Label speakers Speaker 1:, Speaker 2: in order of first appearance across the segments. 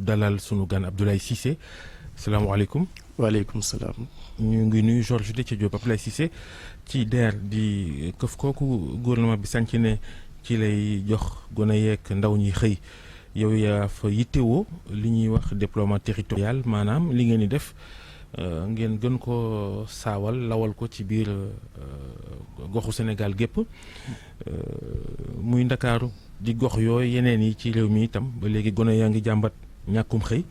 Speaker 1: dalal sunu gan Abdoulaye Cissé salaamaaleykum.
Speaker 2: waaleykum salaam.
Speaker 1: ñu ngi nuyu Georges Déthié Diop. Abdoulaye Cissé ci DER di këf kooku gouvernement bi sànc ne ci lay jox gone yeeg ndaw ñi xëy yow yaa fa yittewoo li ñuy wax déploiement territorial maanaam li ngeen di def ngeen gën ko saawal lawal ko ci biir goxu Sénégal gépp muy Ndakaaru di gox yooyu yeneen yi ci réew mi itam ba léegi gone yaa ngi jàmbat ñàkkum xëy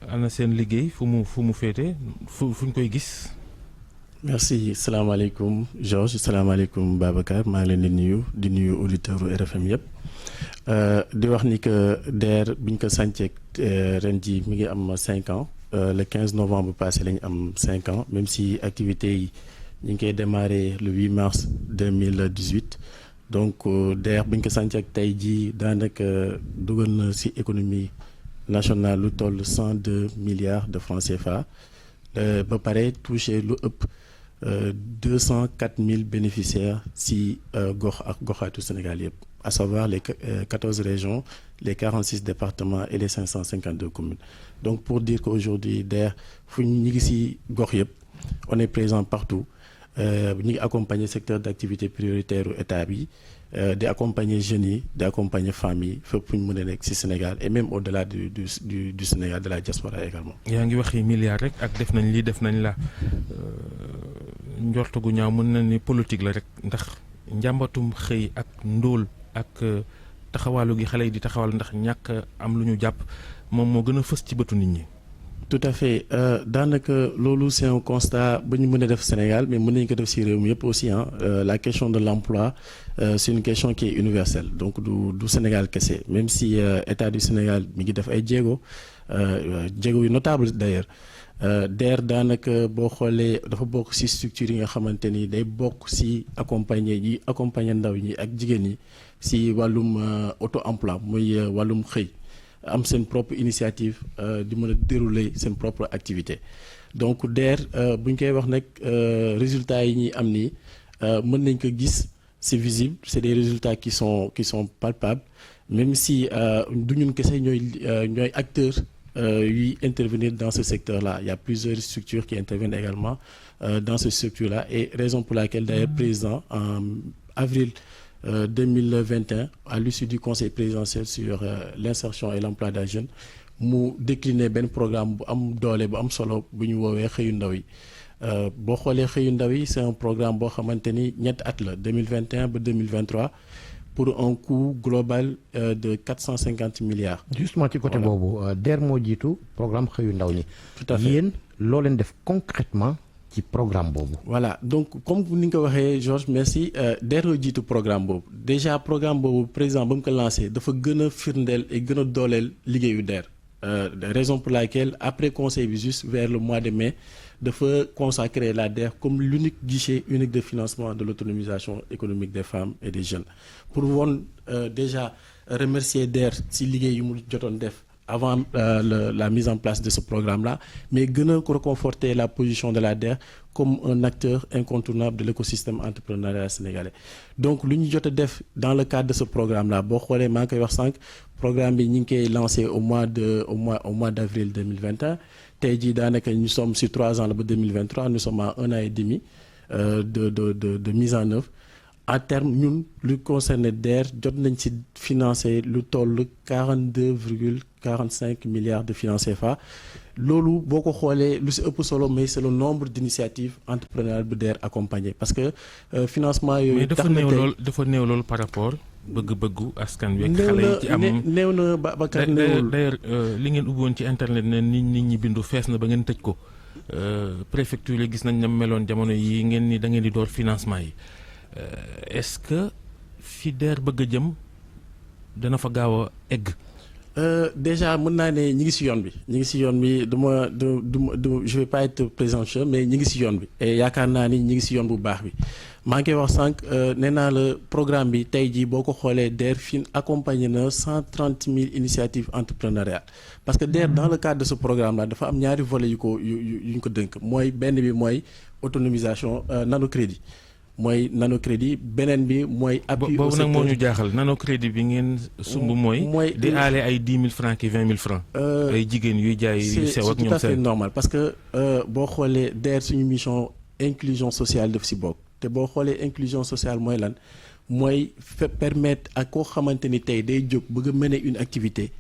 Speaker 1: ana seen liggéey fu mu féete fuñ koy gis.
Speaker 2: merci salaamaaleykum Georges salaamaaleykum Babacar maa ngi leen di nuyu auditeurs RFM yëpp di wax ni que DER biñ ko sànceeg ren ji mi ngi am 5 ans le 15 novembre passé la ñu am 5 ans même si activités yi ñu ngi koy démarré le 8 mars 2018 donc DER biñ ko sànceeg tey jii daanaka dugal na ci économie nationale lu toll 102 milliards de francs CFA ba pare touché lu ëpp 204 000 bénéficiaires ci gox ak goxaatu Sénégal yëpp à savoir les 14 régions les 46 départements et les 552 communes donc pour dire qu'aujourd'hui DER fu ñu ngi ci gox yëpp on est présent partout ñu ngi accompagner secteur d'activité prioritaire u état bi di accompagner jeunes yi di accompagner femmes yi fépp fu ñu mën a nekk ci Sénégal et même au-delà du Sénégal de la diaspora également.
Speaker 1: yaa ngi waxi milliards rek ak def nañ lii def nañ la njortu gu ñaaw mën na ni politique la rek ndax njàmbatum xëy ak ndóol ak taxawaalu gi xale yi di taxawal ndax ñàkk am lu ñu jàpp moom moo gën a fës ci bëtu nit ñi.
Speaker 2: tout à fait daanaka loolu c'est un constat ba ñu mën a def Sénégal mais mën nañu ko def ci réew mi yëpp aussi la question de l'emploi c'est une question qui est universelle donc du Sénégal kese même si état du Sénégal mi ngi def ay jéego yu notable d'ailleurs DER daanaka boo xoolee dafa bokk ci structure yi nga xamante ni day bokk ci accompagner ndaw ñi ak jigéen ñi ci wàllum auto-emploi muy wàllum xëy am seen propre initiative di mën a dérouler seen propre activité donc DER bu ñu koy wax nag résultats yi ñuy am nii mën nañ ko gis c'est visible c'est des résultats qui sont palpables même si du ñun kese ñooy acteurs yuy intervenir dans ce secteur-là il y a plusieurs structures qui interviennent également dans ce secteur-là et raison pour laquelle d'ailleurs président en avril 2021 à l'issue du conseil présidentiel sur l'insertion et l'emploi des jeunes mu décliné benn programme bu am doole bu am solo bu ñu woowee xëyu ndaw yi boo xoolee xëyu ndaw yi c'est un programme boo xamante ni ñetti at la 2021 ba 2023 pour un coût global de 450 milliards.
Speaker 3: justement ci côté boobu DER moo jiitu programme xëyu ndaw ñi.
Speaker 2: tout à fait
Speaker 3: yéen loo leen def concrètement ci programme boobu.
Speaker 2: voilà donc comme ni nga ko waxee Georges merci DER jiitu programme boobu déjà programme boobu président ba mu ko lancé dafa gën a firndeel et gën a dooleel liggéeyu DER raison pour laquelle après conseil bi juste vers le mois de mai dafa consacrer la DER comme l'unique guichet unique de financement de l'autonomisation économique des femmes et des jeunes pour woon déjà remercier DER ci liggéey yu mu jotoon def avant la mise en place de ce programme-là mais gën a reconforter la position de la DER comme un acteur incontournable de l'écosystème entrepreneurial sénégalais donc lu ñu jot a def dans le cadre de ce programme-là boo xoolee maa ngi koy wax sànq programme bi ñu ngi koy lancé au mois d'avril 2021 tey jii daanaka ñu sommes sur 3 ans la ba 2023 nous sommes à 1 an et demi de mise en œuvre à terme ñun lu concerné DER jot nañ ci financer lu toll 42,45 milliards de francs CFA loolu boo ko xoolee lu ci ëpp solo mais c'est le nombre d'initiatives entrepreneuriales bu DER accompagné parce que financement yooyu. tax na tey
Speaker 1: dafa néew loolu par rapport bëgg-bëggu askan wi. xale yi ci am
Speaker 2: néew na Babacar néewul
Speaker 1: d'ailleurs li ngeen ubbi woon ci internet ne nit ñi bindu fees na ba ngeen tëj ko préfecture yi gis nañ ne meloon jamono yi ngeen ni da ngeen di door financement yi. Est-ce que fi DER bëgg a jëm dana fa gaaw a egg.
Speaker 2: Déjà mën naa ne ñi ngi ci yoon bi je vais pas être présomptueux mais ñi ngi ci yoon bi et yaakaar naa ni ñi ngi ci yoon bu baax bi maa ngi koy wax sànq nee naa la programme bi tey jii boo ko xoolee DER accompagné na 130 000 initiatives entrepreneuriales parce que DER dans le cadre de ce programme là dafa am ñaari volets yu ñu ko dënk mooy benn bi mooy autonomisation nano crédit mooy nanocrédit beneen bi mooy. appui
Speaker 1: boobu nag moo ñu jaaxal nanocrédit bi ngeen sumb mooy. di aale ay 10 000 francs ki 20 000 francs. ay jigéen yuy jaay yu sew ak ñoom
Speaker 2: c'est tout à fait normal parce que boo xoolee DER suñu mission inclusion sociale daf si bokk te boo xoolee inclusion sociale mooy lan. mooy permettre ak koo xamante ni tey day jóg bëgg a mener une activité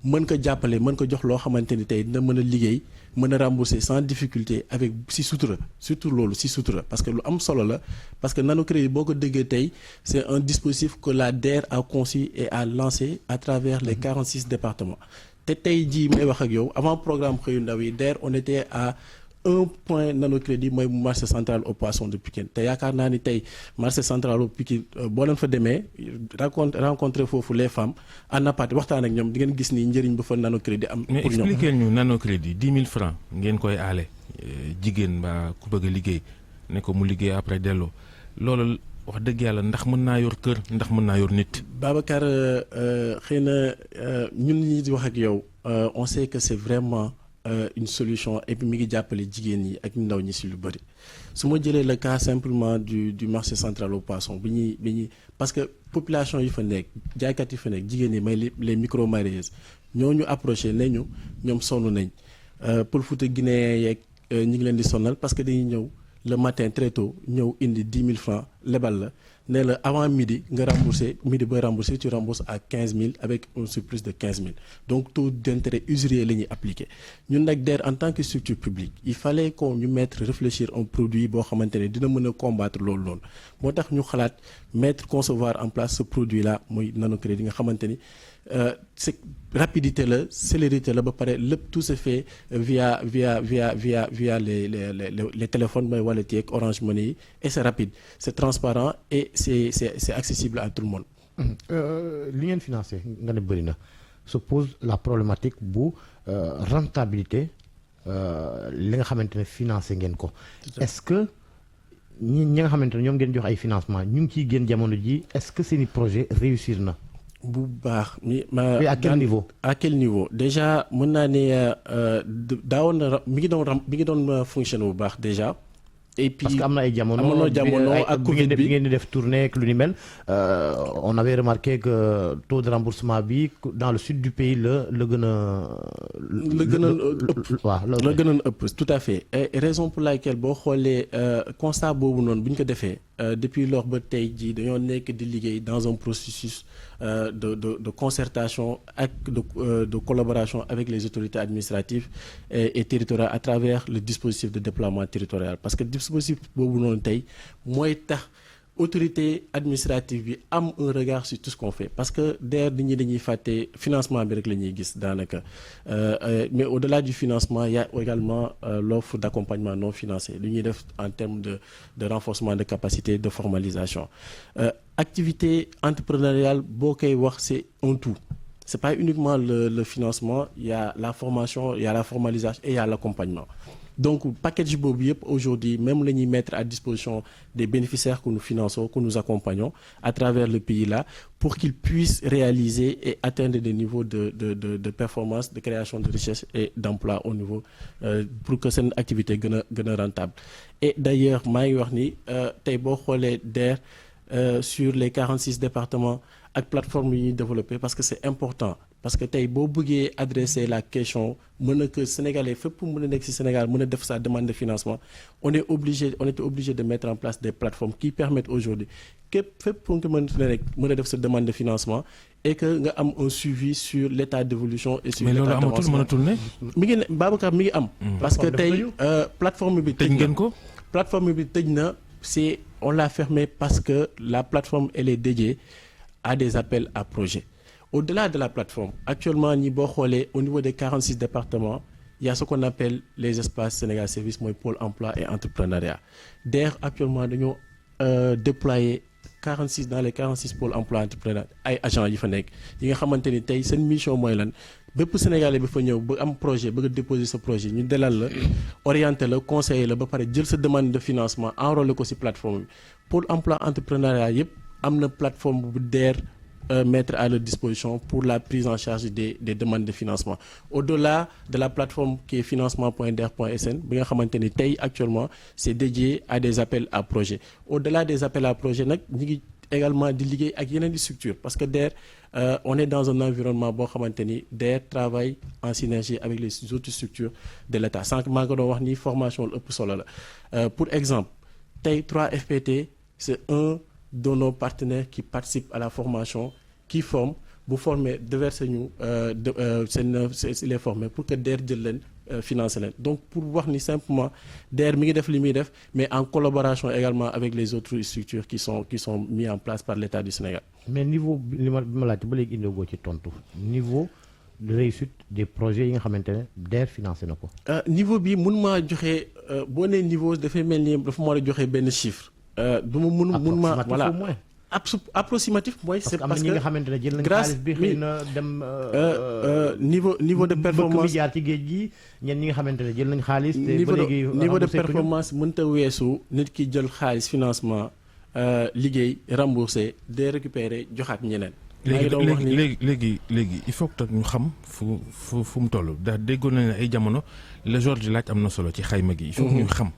Speaker 2: mën ko jàppale mën ko jox loo xamante ni tey dina mën a liggéey mën a rembourser sans difficulté avec si sutura surtout loolu si sutura parce que lu am solo la parce que nanocrédit boo ko déggee tey c'est un dispositif que la DER a conçu et a lancé à travers les 46 départements te tey jii may wax ak yow avant programme xëyu ndaw yi DER on était à un point nanocrédit mooy marché central au poisson de Pikine te yaakaar naa ni tey marché central au Pikine boo leen fa demee rencontrer foofu les femmes en aparté waxtaan ak ñoom di ngeen gis ni njëriñ ba fa nanocrédit am.
Speaker 1: mais
Speaker 2: pour ñoom
Speaker 1: expliquer ñu nanocrédit 10 000 francs ngeen koy aale jigéen mbaa ku bëgg a liggéey ne ko mu liggéey après delloo loolu wax dëgg yàlla ndax mën naa yor kër ndax mën naa yor nit.
Speaker 2: Babacar xëy na ñun ñi di wax ak yow on sait que c'est vraiment. Une solution et puis mi ngi jàppale jigéen ñi ak ndaw ñi si lu bëri su ma jëlee le cas simplement du marché central au poisson bi ñuy parce que population yi fa nekk jaaykat yi fa nekk jigéen ñi may les micro mareyeuses ñoo ñu approché ne ñu ñoom sonn nañ Pël Fuuta Guinéen yeeg ñu ngi leen di sonal parce que dañuy ñëw le matin très tôt ñëw indi 10 000 francs lebal la ne la avant midi nga remboursé midi booy remboursé tu rembourses à 15 000 avec un surplus de 15 000 donc taux d'intérêt usurier la ñuy appliqué ñun nag DER en tant que structure publique il fallait qu'on ñu mettre réfléchir un produit boo xamante ne dina mën a combattre loolu noonu moo tax ñu xalaat mettre concevoir en place ce produit là muy nanocrédit nga xamante ni c'est rapidité la célérité la ba pare lépp tout se fait via les téléphones mooy wallet yeeg Orange Money yi et c'est rapide c'est transparent et c'est accessible à tout le monde.
Speaker 3: li ngeen financé nga ne bëri na se pose la problématique bu rentabilité li nga xamante ne financé ngeen ko. est-ce que ñi nga xamante ne ñoom ngeen jox ay financement ñu ngi ciy génn jamono ji est-ce que seeni projet réussir na.
Speaker 2: bu baax
Speaker 3: à quel niveau.
Speaker 2: à quel niveau déjà mën naa ne daawoon na mi ngi doon fonctionner bu baax déjà. et puis
Speaker 3: parce que am na ay jamono
Speaker 2: ak Covid bi
Speaker 3: ngeen di def tournée ak lu ni mel on avait remarqué que taux de remboursement bi dans le sud du pays la gën a
Speaker 2: ëpp tout à fait et raison pour laquelle boo xoolee constat boobu noonu bu ñu ko defee depuis lors ba tey jii dañoo nekk di liggéey dans un processus de concertation ak de collaboration avec les autorités administratives et territoriales à travers le dispositif de déploiement territorial parce que dispositif boobu noonu tey mooy tax autorité administrative bi am un regard sur tout ce qu'on fait parce que DER nit ñi dañuy fàtte financement bi rek la ñuy gis daanaka mais au-delà du financement il y a également l'offre d'accompagnement non financé lu ñuy def en termes de renforcement de capacité de formalisation activité entrepreneuriale boo koy wax c'est un tout c'est pas uniquement le financement il y a la formation il y a la formalisation et il y a l'accompagnement donc package boobu yëpp aujourd'hui même la ñuy mettre à disposition des bénéficiaires que nous finançons que nous accompagnons à travers le pays là pour qu'ils puissent réaliser et atteindre des niveaux de performance de création de richesse et d'emploi au niveau pour que seen activité gën a rentable et d'ailleurs maa ngi wax ni tey boo xoolee DER sur les 46 départements ak plateforme yi ñuy développé parce que c'est important parce que tey boo bëggee adresser la question mën a que sénégalais fépp mën a nekk ci Sénégal mën a def sa demande de financement on était obligé de mettre en place des plateformes qui permettent aujourd'hui fépp pour nga mën a def sa demande de financement et que nga am un suivi sur l'état d'évolution et sur
Speaker 1: mais
Speaker 2: l'état d'avancement.
Speaker 1: mais loolu amatul mënatul ne.
Speaker 2: mi ngi ne Babacar mi ngi am. parce que tey plateforme bi
Speaker 1: tëj ngeen ko.
Speaker 2: plateforme bi tëj na on l'a fermé parce que la plateforme elle est dédiée à des appels à projets. Au-delà de la plateforme, actuellement, ñi boo xoolee au niveau des 46 départements, il y a ce qu'on appelle les espaces Sénégal Service mooy pôle emploi et entrepreneuriat. DER actuellement dañoo déployer dans les 46 pôles emploi entrepreneuriat ay agents yi fa nekk yi nga xamante ni tey seen mission mooy lan bépp Sénégalais bi fa ñëw ba am projet bëgg a déposer sa projet ñu dalal la orienter la conseiller la ba pare jël sa demande de financement enrôler ko ci plateforme bi pôle emploi entrepreneuriat yëpp am na plateforme bu DER mettre à leur disposition pour la prise en charge des demandes de financement. Au-delà de la plateforme qui est financement.der.sn bi nga xamante ni tey actuellement c'est dédié à des appels à projets. Au-delà des appels à projets nag ñi ngi également di liggéey ak yeneen di structures parce que DER on est dans un environnement boo xamante ni DER travaille en synergie avec les autres structures de l'État sànq maa ngi doon wax ni formation lu ëpp solo la pour exemple tey 3FPT c'est un de nos partenaires qui participent à la formation qui forme bu former déverser ñu les former pour que DER jël leen financer leen donc pour wax ni simplement DER mi ngi def li muy def mais en collaboration également avec les autres structures qui sont mis en place par l'État du Sénégal.
Speaker 3: mais niveau bi ma laajte ba léegi indee goo ci tontu niveau de réussite des projets yi nga xamante ne DER financé na ko.
Speaker 2: niveau bi mun maa joxe boo nee niveau dafay mel ni dafa war a joxe benn chiffre. du ma mun ma voilà approximatif mooy c'est parce que
Speaker 3: ñi nga xamante ne jël nañ xaalis bi xëy na dem
Speaker 2: niveau de performance
Speaker 3: mi jaar ci géej gi ñenn ñi nga xamante ne jël nañ xaalis te ba léegi
Speaker 2: niveau de performance mënta weesu nit ki jël xaalis financement liggéey remboursé de récupérer joxaat ñeneen
Speaker 1: léegi il faut que ñu xam fu mu toll ndax déggoon nañ ne ay jamono la Georges laaj am na solo ci xayma gi il faut que ñu xam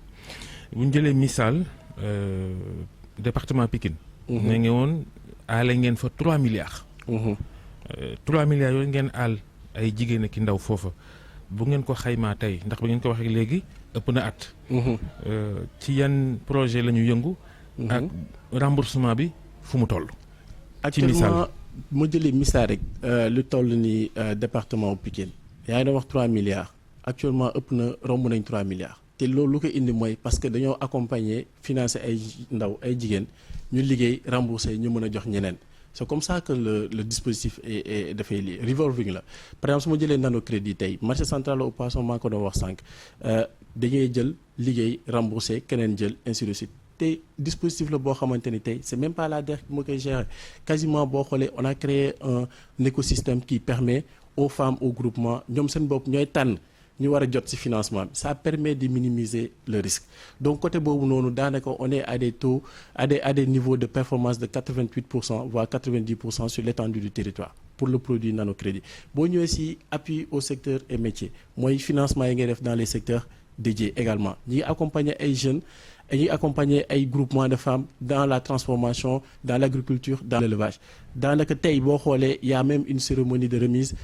Speaker 1: bu ñu jëlee misaal département Pikine ne ngeen woon aale ngeen fa 3 milliards 3 milliards yooyu ngeen aal ay jigéen ak ndaw foofa bu ngeen ko xaymaa tey ndax ba ngeen ko waxee léegi ëpp na at ci yan projet la ñu yëngu ak remboursement bi fu mu toll ci misaal
Speaker 2: ma jëlee misaal rek lu toll ni département Pikine yaa ngi doon wax 3 milliards actuellement ëpp na romb nañ 3 milliards te loolu lu ko indi mooy parce que dañoo accompagner financer ay ndaw ay jigéen ñu liggéey rembourser ñu mën a jox ñeneen c'est comme ça que le dispositif est dafay lii revolving la par exemple su ma jëlee nano crédit tey marché central au poisson maa ko doon wax sànq dañuy jël liggéey rembourser keneen jël ainsi de suite te dispositif la boo xamante ni tey c'est même pas la DER qui moo koy gérer quasiment boo xoolee on a créé un écosystème qui permet aux femmes au groupement ñoom seen bopp ñooy tànn ñu war a jot ci financement bi ça permet de minimiser le risque donc côté boobu noonu daanaka on est à des taux à des niveaux de performance de 88% voire 90% sur l'étendue du territoire pour le produit nanocrédit boo ñëwee ci appui au secteur et métier mooy financement yi ngay def dans les secteurs dédiés également ñi ngi accompagner ay jeunes ñi accompagner ay groupements de femmes dans la transformation dans l'agriculture dans l'élevage daanaka tey boo xoolee y a même une cérémonie de remise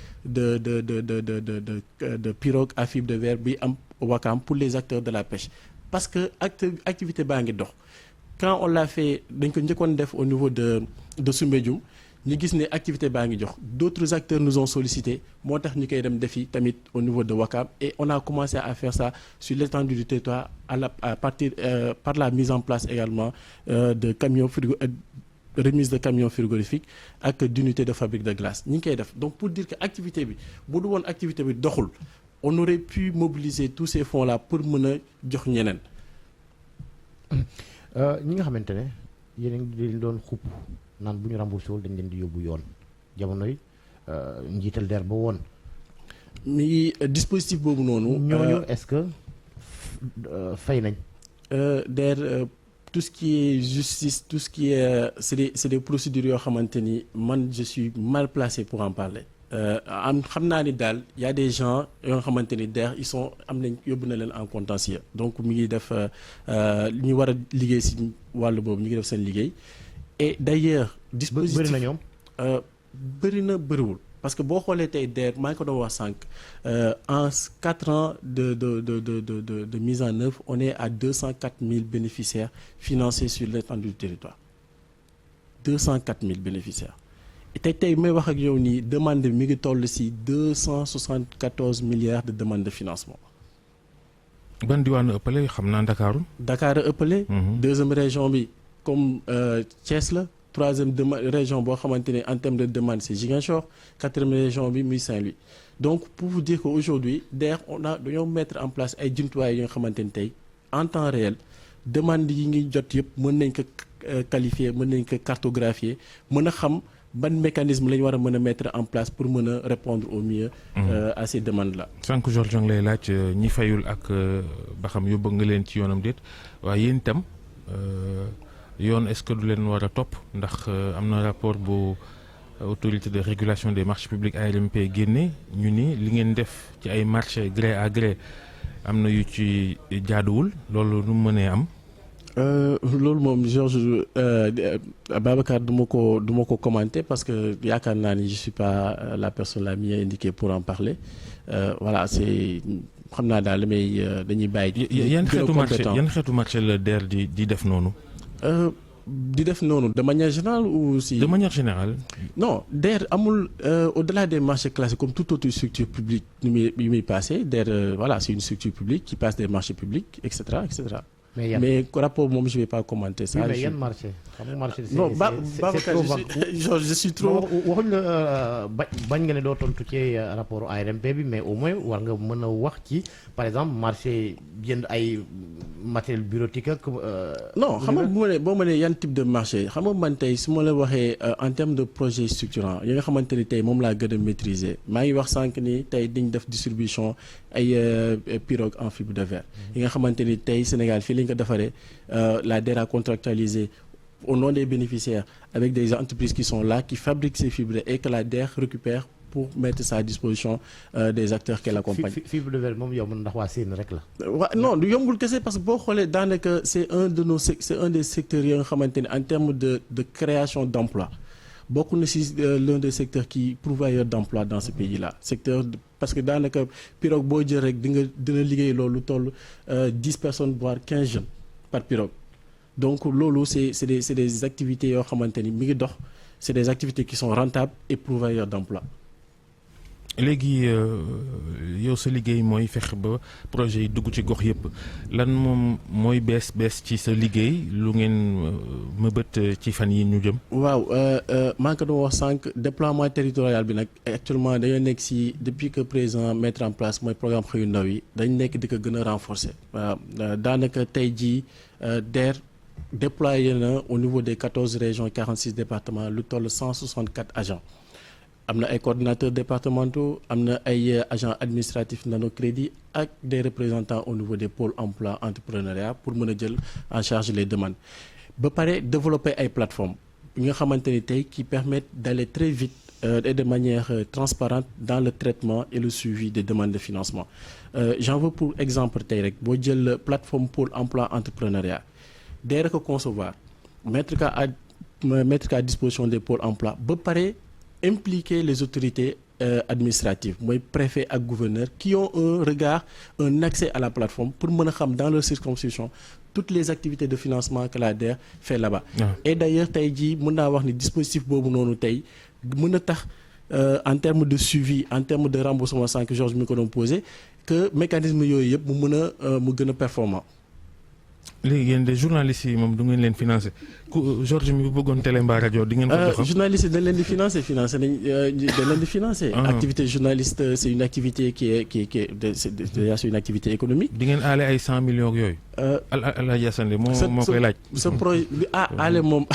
Speaker 2: de pirogue à fibre de verre bi am Ouakam pour les acteurs de la pêche parce que activité baa ngi dox quand on l'a fait dañ ko njëkkoon def au niveau de Soumbédioune ñu gis ne activité baa ngi jox d'autres acteurs nous ont sollicité moo tax ñu koy dem defi tamit au niveau de Ouakam et on a commencé à faire ça sur l'étendue du territoire à partir par la mise en place également de camions remise de camions frigorifiques ak d'unités de fabrique de glace ñu ngi koy def donc pour dire que activité bi bu du woon activité bi doxul on aurait pu mobiliser tous ces fonds là pour mën a jox ñeneen
Speaker 3: ñi nga xamante ne yéen a ngi doon xupp naan bu ñu remboursé wul dañ leen di yóbbu yoon jamono yi njiital DER ba woon.
Speaker 2: mi dispositif boobu noonu.
Speaker 3: ñooñu est-ce que fay nañ.
Speaker 2: DER tout ce qui est justice tout ce qui est c'est des procédures yoo xamante ni man je suis mal placé pour en parler. xam naa ni daal y a des gens yoo xamante ni DER ils sont am nañ yóbbu na leen en contentieux donc mi ngi def ñu war a liggéey ci wàllu boobu ñu ngi def seen liggéey. et d'ailleurs dispositif
Speaker 3: bëri na ñoom
Speaker 2: bëri na bëriwul parce que boo xoolee tey DER maa ngi ko doon wax sànq en 4 ans de mise en œuvre on est à 204 000 bénéficiaires financés sur l'étendue du territoire 204 000 bénéficiaires et tey may wax ak yow nii demande bi mi ngi toll ci 274 milliards de demandes de financement.
Speaker 1: ban diwaanu ëppale xam naa Ndakaaru.
Speaker 2: Dakar a ëppale. deuxième région bi. comme Thiès la troisième région boo xamante ne en termes de demande c'est Ziguinchor quatrième région bi muy Saint-Louis donc pour vous dire que aujourd'hui DER dañoo mettre en place ay jumtuwaay yi nga xamante ni tey en temps réel demande yi ngi jot yëpp mën nañ ko qualifier mën nañ ko cartographier mën a xam ban mécanisme la ñu war a mën a mettre en place pour mën a répondre au mieux à ces demandes là.
Speaker 1: sànq Georges ngi lay laaj ñi fayul ak ba xam yóbbu nga leen ci yoonam déet waaye yéen itam yoon est-ce que du leen war a topp ndax am na rapport bu autorité de régulation des marchés publics ARMP génne ñu ni li ngeen def ci ay marché gré à gré am na yu ci jaaduwul loolu nu mu mënee am.
Speaker 2: loolu moom Georges Babacar du ma ko commenter parce que yaakaar naa ni je suis pas la personne la mieux indiquée pour en parler voilà c'est xam naa daal dañuy bàyyi.
Speaker 1: yan xeetu marché la DER di def noonu.
Speaker 2: di def noonu de manière générale ou si.
Speaker 1: de manière générale.
Speaker 2: non DER amul au-delà des marchés classiques comme toute autre structure publique yu muy passé DER voilà c'est une structure publique qui passe des marchés publics et cetera et cetera. mais rapport moom je vais pas commenter ça.
Speaker 3: mais yan marché xam nga marché.
Speaker 2: non Babacar je suis trop.
Speaker 3: waxuñ la bañ nga ne doo tontu ci rapport ARMP bi mais au moins war nga mën a wax ci par exemple marché jënd ay matériel bureautique ak.
Speaker 2: non xam nga boo ma nee yan type de marché xam nga man tey su ma la waxee en termes de projet structurant yi nga xamante ni tey moom laa gën a maîtriser maa ngi wax sànq ni tey dañ def distribution ay pirogue en fibre de verre. yi nga xamante ni tey Sénégal fii lañ ko defaree la DER a contractualisé au nom des bénéficiaires avec des entreprises qui sont là qui fabriquent ces fibres et que la DER récupère pour mettre ça à disposition des acteurs qu'elle accompagne.
Speaker 3: fibre de verre moom yow ndax waa Sine rek la.
Speaker 2: waaw non du yombul kese parce que boo xoolee daanaka c'est un des secteurs yi nga xamante ni en termes de création d'emploi bokk na ci l'un des secteurs qui pourvoyeur d'emploi dans ce pays-là parce que daanaka pirogue boo jël rek dina liggéey loolu toll 10 personnes voire 15 jeunes par pirogue donc loolu c'est des activités yoo xamante ni mi ngi dox c'est des activités qui sont rentables et pourvoyeurs d'emploi.
Speaker 1: léegi yow sa liggéey mooy fexe ba projet yi dugg ci gox yëpp lan moom mooy bees ci sa liggéey lu ngeen mëbët ci fan yi ñu jëm.
Speaker 2: waaw maa ngi ko doon wax sànq déploiement territorial bi nag actuellement dañoo nekk ci depuis que président mettre en place mooy programme xëyu ndaw yi dañ nekk di ko gën a renforcer. waaw daanaka tey jii DER déployé na au niveau des 14 régions 46 départements lu toll 164 agents. am na ay coordinateurs départementaux am na ay agents administratifs nano crédit ak des représentants au niveau des pôles emploi entrepreneuriat pour mën a jël en charge les demandes ba pare développer ay plateformes yi nga xamante ni tey qui permettent d'aller très vite et de manière transparente dans le traitement et le suivi des demandes de financement j'en veux pour exemple tey rek boo jël plateforme pôle emploi entrepreneuriat DER ko concevoir mettre à disposition des pôles emploi ba pare impliquer les autorités administratives mooy préfet ak gouverneur qui ont un accès à la plateforme pour mën a xam dans leur circonscription toutes les activités de financement que la DER fait là-bas. Et d'ailleurs tey jii mën naa wax ni dispositif boobu noonu tey mën a tax en termes de suivi en termes de remboursement sans que Georges mi ko doon posé que mécanisme yooyu yëpp mu gën a performant.
Speaker 1: léegi yéen de journalistes yi moom du ngeen leen financer Georges mi bu bëggoon télé mbaa rajo di ngeen ko jox.
Speaker 2: journalistes yi dañ leen di financer activité journaliste c'est une activité qui est déjà c'est une activité économique.
Speaker 1: di ngeen aale ay 100 millions yooyu. Alaaji Assane moo koy laaj.
Speaker 2: ce projet aale moom.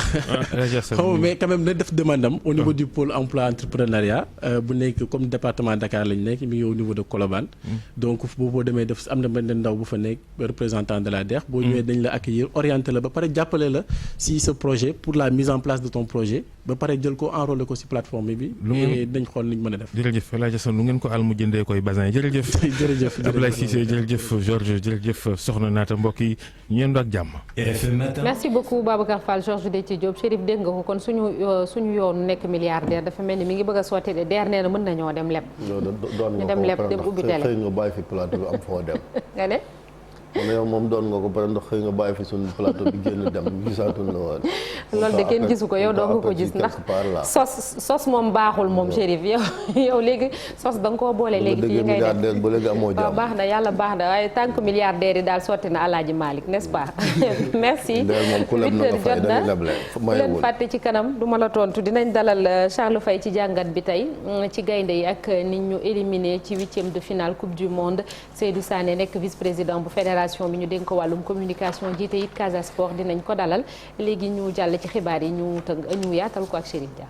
Speaker 2: xaw mais quand même na def demande am au niveau du pôle emploi entrepreneuriat bu nekk comme département Dakar lañ nekk mi ngi au niveau de Colobane. donc boo demee def am na benn ndaw bu fa nekk représentant de la DER. boo ñëwee dañ la accueillir orienter la ba pare jàppale la si ce projet pour la mise en place de ton projet ba pare jël ko enrôler ko si plateforme bi. et dañ xool ni ñu mën a def.
Speaker 1: jërëjëf El Hadj Assane lu ngeen ko al mu jëndee koy basin jërëjëf.
Speaker 2: jërëjëf
Speaker 1: Abdoulaye Cissé jërëjëf Georges jërëjëf Soxna Naata mbokk yi ñu yendu ak jàmm.
Speaker 4: merci beaucoup Babacar Fall Georges Déthié Diop Chérif dégg nga ko kon suñu yoonu nekk milliardaire dafa mel ni mi ngi bëgg a sotti de DER nee na mën nañoo dem leb. ñu dem leb dem ubbi télé
Speaker 5: xëy nga bàyyi fi plateau bi am foo dem.
Speaker 4: nga ne.
Speaker 5: man yow moom doon nga ko pare ndax xëy nga bàyyi fi suñu plateau bi génn dem gisaatul la woon.
Speaker 4: loolu de kenn gisu ko yow doo nga ko gis ndax sos moom baaxul moom Chérif yow léegi sos da nga koo boole léegi ci yi ngay def
Speaker 5: ba léegi amoo jàmm.
Speaker 4: baax na yàlla baax na waaye tant que milliardaire yi daal sotti na Alaaji Malick n'est-ce pas merci.
Speaker 5: moom ku leb na nga fay dañuy leble
Speaker 4: bu leen fàtte ci kanam du ma la tontu dinañ dalal Charles Faye ci jàngat bi tey ci gaynde yi ak nit ñu éliminé ci 8e de finale coupe du monde Seydou Sané nekk vice-président bu fédération bi ñu dénk ko wàllum communication jiite it Casa Sport dinañ ko dalal léegi ñu jàll ci xibaar yi ñu yaatal ko ak Chérif Dia.